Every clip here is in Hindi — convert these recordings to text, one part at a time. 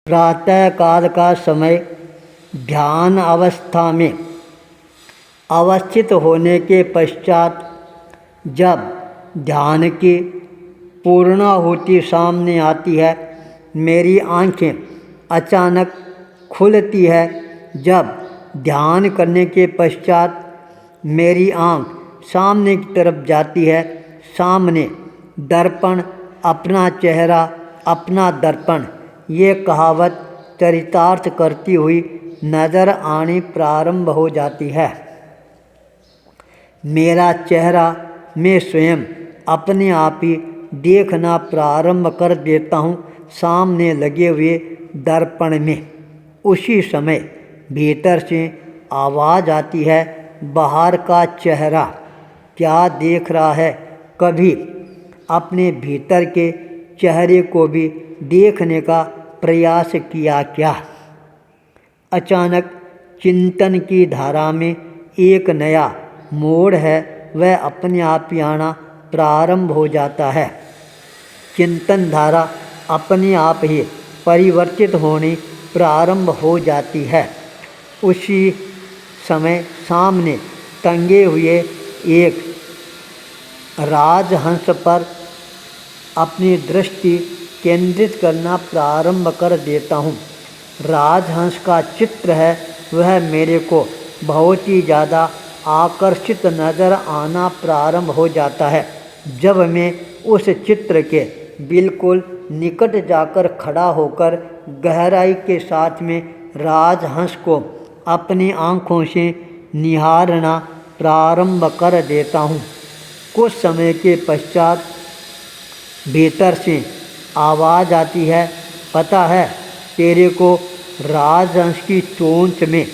प्रातःकाल का समय ध्यान अवस्था में अवस्थित होने के पश्चात जब ध्यान की पूर्णाहुति सामने आती है, मेरी आंखें अचानक खुलती है। जब ध्यान करने के पश्चात मेरी आंख सामने की तरफ जाती है, सामने दर्पण अपना चेहरा अपना दर्पण, ये कहावत चरितार्थ करती हुई नज़र आनी प्रारंभ हो जाती है। मेरा चेहरा मैं स्वयं अपने आप ही देखना प्रारंभ कर देता हूँ सामने लगे हुए दर्पण में। उसी समय भीतर से आवाज़ आती है, बाहर का चेहरा क्या देख रहा है? कभी अपने भीतर के चेहरे को भी देखने का प्रयास किया क्या? अचानक चिंतन की धारा में एक नया मोड़ है, वह अपने आप ही आना प्रारंभ हो जाता है। चिंतन धारा अपने आप ही परिवर्तित होनी प्रारंभ हो जाती है। उसी समय सामने टंगे हुए एक राजहंस पर अपनी दृष्टि केंद्रित करना प्रारंभ कर देता हूँ। राजहंस का चित्र है, वह मेरे को बहुत ही ज़्यादा आकर्षित नज़र आना प्रारंभ हो जाता है। जब मैं उस चित्र के बिल्कुल निकट जाकर खड़ा होकर गहराई के साथ में राजहंस को अपनी आँखों से निहारना प्रारंभ कर देता हूँ, कुछ समय के पश्चात भीतर से आवाज़ आती है, पता है तेरे को राजहंस की चोंच में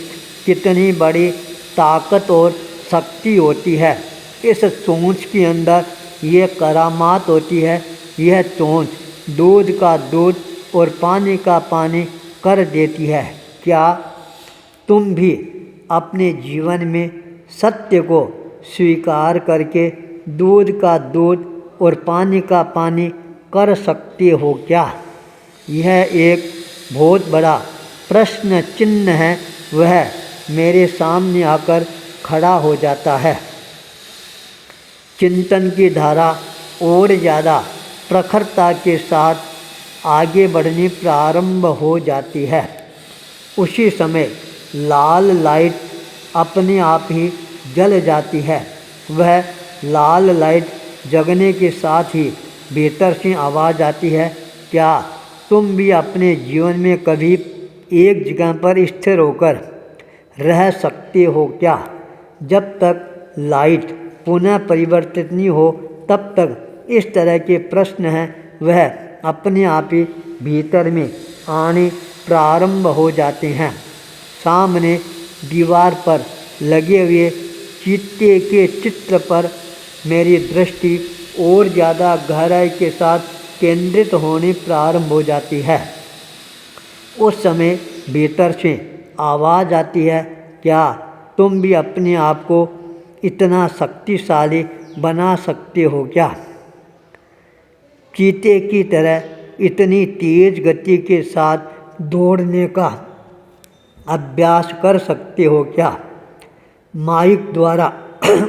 कितनी बड़ी ताकत और शक्ति होती है? इस चोंच के अंदर ये करामात होती है। यह चोंच दूध का दूध और पानी का पानी कर देती है। क्या तुम भी अपने जीवन में सत्य को स्वीकार करके दूध का दूध और पानी का पानी कर सकते हो क्या? यह एक बहुत बड़ा प्रश्न चिन्ह है, वह मेरे सामने आकर खड़ा हो जाता है। चिंतन की धारा और ज़्यादा प्रखरता के साथ आगे बढ़नी प्रारंभ हो जाती है। उसी समय लाल लाइट अपने आप ही जल जाती है। वह लाल लाइट जगने के साथ ही भीतर से आवाज़ आती है, क्या तुम भी अपने जीवन में कभी एक जगह पर स्थिर होकर रह सकते हो क्या? जब तक लाइट पुनः परिवर्तित नहीं हो तब तक इस तरह के प्रश्न हैं, वह अपने आप ही भीतर में आने प्रारंभ हो जाते हैं। सामने दीवार पर लगे हुए चीते के चित्र पर मेरी दृष्टि और ज़्यादा गहराई के साथ केंद्रित होने प्रारंभ हो जाती है। उस समय भीतर से आवाज़ आती है, क्या तुम भी अपने आप को इतना शक्तिशाली बना सकते हो क्या? चीते की तरह इतनी तेज गति के साथ दौड़ने का अभ्यास कर सकते हो क्या? माइक द्वारा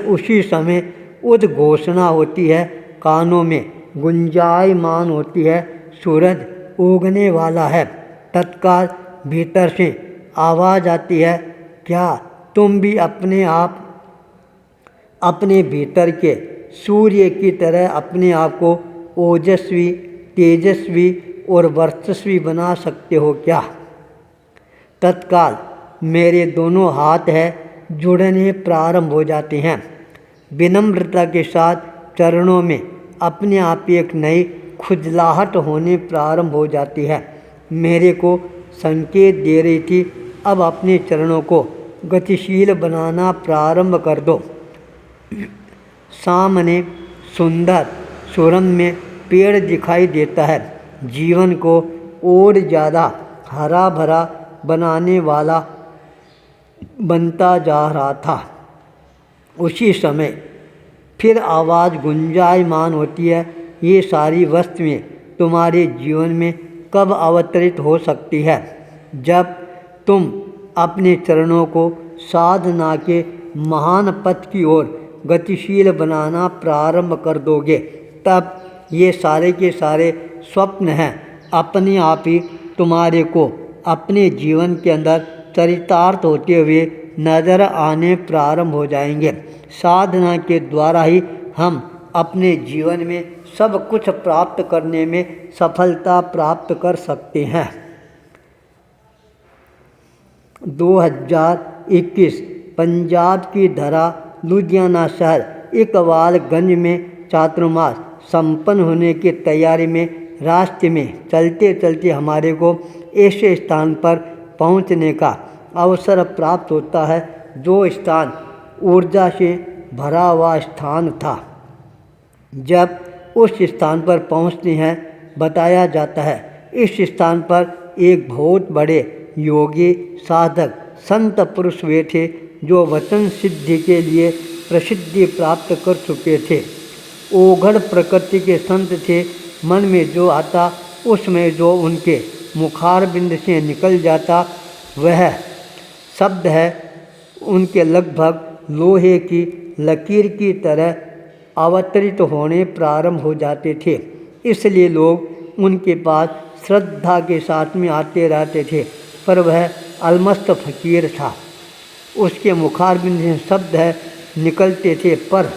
उसी समय उद्घोषणा होती है, कानों में गुंजायमान होती है, सूरज उगने वाला है। तत्काल भीतर से आवाज़ आती है, क्या तुम भी अपने भीतर के सूर्य की तरह अपने आप को ओजस्वी, तेजस्वी और वर्चस्वी बना सकते हो क्या? तत्काल मेरे दोनों हाथ जुड़ने प्रारंभ हो जाते हैं। विनम्रता के साथ चरणों में अपने आप एक नई खुजलाहट होने प्रारंभ हो जाती है। मेरे को संकेत दे रही थी, अब अपने चरणों को गतिशील बनाना प्रारंभ कर दो। सामने सुंदर सुरंग में पेड़ दिखाई देता है, जीवन को और ज़्यादा हरा भरा बनाने वाला बनता जा रहा था। उसी समय फिर आवाज़ गुंजायमान होती है, ये सारी वस्तुएं तुम्हारे जीवन में कब अवतरित हो सकती है? जब तुम अपने चरणों को साधना के महान पथ की ओर गतिशील बनाना प्रारंभ कर दोगे, तब ये सारे के सारे स्वप्न हैं अपने आप ही तुम्हारे को अपने जीवन के अंदर चरितार्थ होते हुए नज़र आने प्रारंभ हो जाएंगे। साधना के द्वारा ही हम अपने जीवन में सब कुछ प्राप्त करने में सफलता प्राप्त कर सकते हैं। 2021 पंजाब की धरा लुधियाना शहर इकबालगंज में चातुर्मास संपन्न होने की तैयारी में रास्ते में चलते चलते हमारे को ऐसे स्थान पर पहुंचने का अवसर प्राप्त होता है जो स्थान ऊर्जा से भरा हुआ स्थान था। जब उस स्थान पर पहुंचते हैं बताया जाता है इस स्थान पर एक बहुत बड़े योगी साधक संत पुरुष वे थे जो वचन सिद्धि के लिए प्रसिद्धि प्राप्त कर चुके थे। ओघड़ प्रकृति के संत थे। मन में जो आता उसमें जो उनके मुखारबिंद से निकल जाता वह शब्द है उनके लगभग लोहे की लकीर की तरह अवतरित होने प्रारंभ हो जाते थे। इसलिए लोग उनके पास श्रद्धा के साथ में आते रहते थे। पर वह अलमस्त फकीर था। उसके मुखारबिंद से शब्द है निकलते थे पर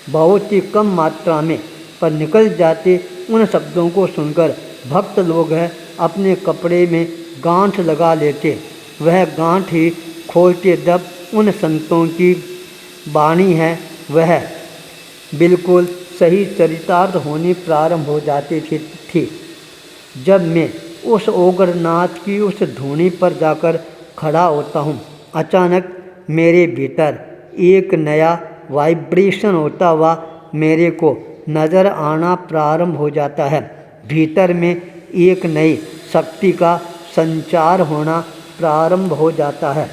बहुत ही कम मात्रा में, पर निकल जाते। उन शब्दों को सुनकर भक्त लोग हैं अपने कपड़े में गांठ लगा लेते। वह गांठ ही खोलते जब उन संतों की वाणी है वह बिल्कुल सही चरितार्थ होनी प्रारंभ हो जाती थी। जब मैं उस ओगरनाथ की उस धूनी पर जाकर खड़ा होता हूँ, अचानक मेरे भीतर एक नया वाइब्रेशन होता हुआ मेरे को नज़र आना प्रारंभ हो जाता है। भीतर में एक नई शक्ति का संचार होना प्रारंभ हो जाता है।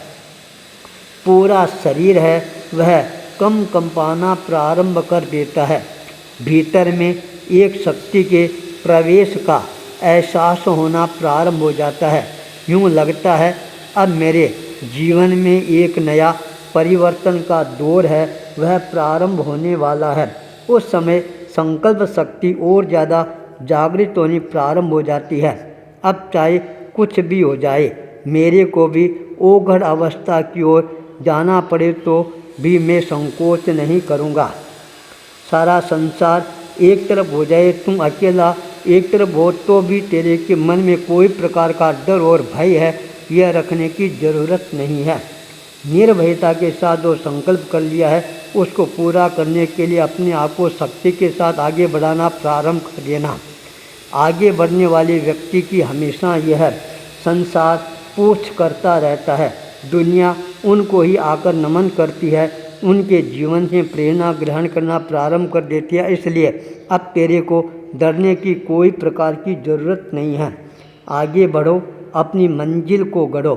पूरा शरीर है वह कंपाना प्रारंभ कर देता है। भीतर में एक शक्ति के प्रवेश का एहसास होना प्रारंभ हो जाता है। यूँ लगता है अब मेरे जीवन में एक नया परिवर्तन का दौर है वह प्रारंभ होने वाला है। उस समय संकल्प शक्ति और ज़्यादा जागृत होनी प्रारंभ हो जाती है। अब चाहे कुछ भी हो जाए, मेरे को भी ओघड़ अवस्था की ओर जाना पड़े तो भी मैं संकोच नहीं करूँगा। सारा संसार एक तरफ हो जाए, तुम अकेला एक तरफ हो तो भी तेरे के मन में कोई प्रकार का डर और भय है यह रखने की ज़रूरत नहीं है। निर्भयता के साथ जो संकल्प कर लिया है उसको पूरा करने के लिए अपने आप को शक्ति के साथ आगे बढ़ाना प्रारंभ कर देना। आगे बढ़ने वाले व्यक्ति की हमेशा यह संसार पूछ करता रहता है। दुनिया उनको ही आकर नमन करती है, उनके जीवन से प्रेरणा ग्रहण करना प्रारंभ कर देती है। इसलिए अब तेरे को डरने की कोई प्रकार की ज़रूरत नहीं है। आगे बढ़ो, अपनी मंजिल को गढ़ो,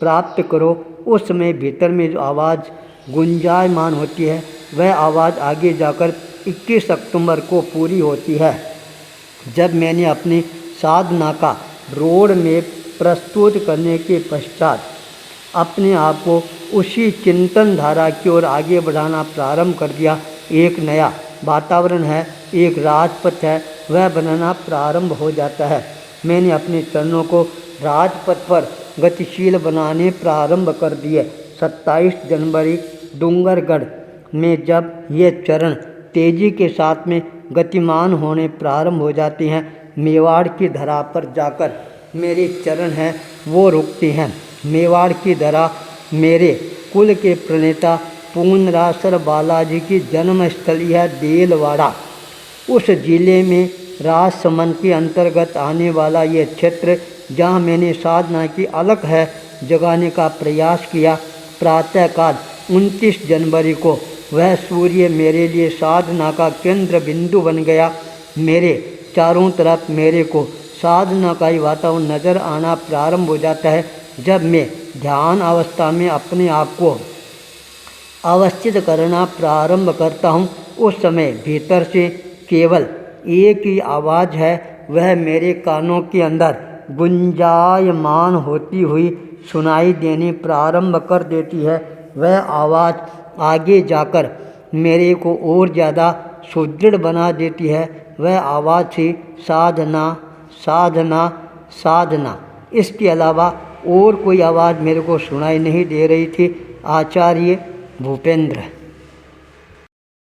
प्राप्त करो। उस समय भीतर में जो आवाज़ गुंजायमान होती है वह आवाज़ आगे जाकर 21 अक्टूबर को पूरी होती है। जब मैंने अपनी साधना का रोड मैप प्रस्तुत करने के पश्चात अपने आप को उसी चिंतन धारा की ओर आगे बढ़ाना प्रारंभ कर दिया। एक नया वातावरण है, एक राजपथ है वह बनाना प्रारंभ हो जाता है। मैंने अपने चरणों को राजपथ पर गतिशील बनाने प्रारंभ कर दिए। 27 जनवरी डूंगरगढ़ में जब ये चरण तेजी के साथ में गतिमान होने प्रारंभ हो जाते हैं, मेवाड़ की धरा पर जाकर मेरे चरण हैं वो रुकते हैं। मेवाड़ की धरा मेरे कुल के प्रणेता पूर्णरासर बालाजी की जन्मस्थली है देलवाड़ा। उस जिले में राजसमंद के अंतर्गत आने वाला ये क्षेत्र जहाँ मैंने साधना की अलख है जगाने का प्रयास किया। प्रातःकाल 29 जनवरी को वह सूर्य मेरे लिए साधना का केंद्र बिंदु बन गया। मेरे चारों तरफ मेरे को साधना का ही वातावरण नज़र आना प्रारंभ हो जाता है। जब मैं ध्यान अवस्था में अपने आप को अवस्थित करना प्रारंभ करता हूँ, उस समय भीतर से केवल एक ही आवाज़ है वह मेरे कानों के अंदर गुंजायमान होती हुई सुनाई देनी प्रारंभ कर देती है। वह आवाज़ आगे जाकर मेरे को और ज़्यादा सुदृढ़ बना देती है। वह आवाज़ थी साधना साधना साधना। इसके अलावा और कोई आवाज़ मेरे को सुनाई नहीं दे रही थी। आचार्य भूपेंद्र।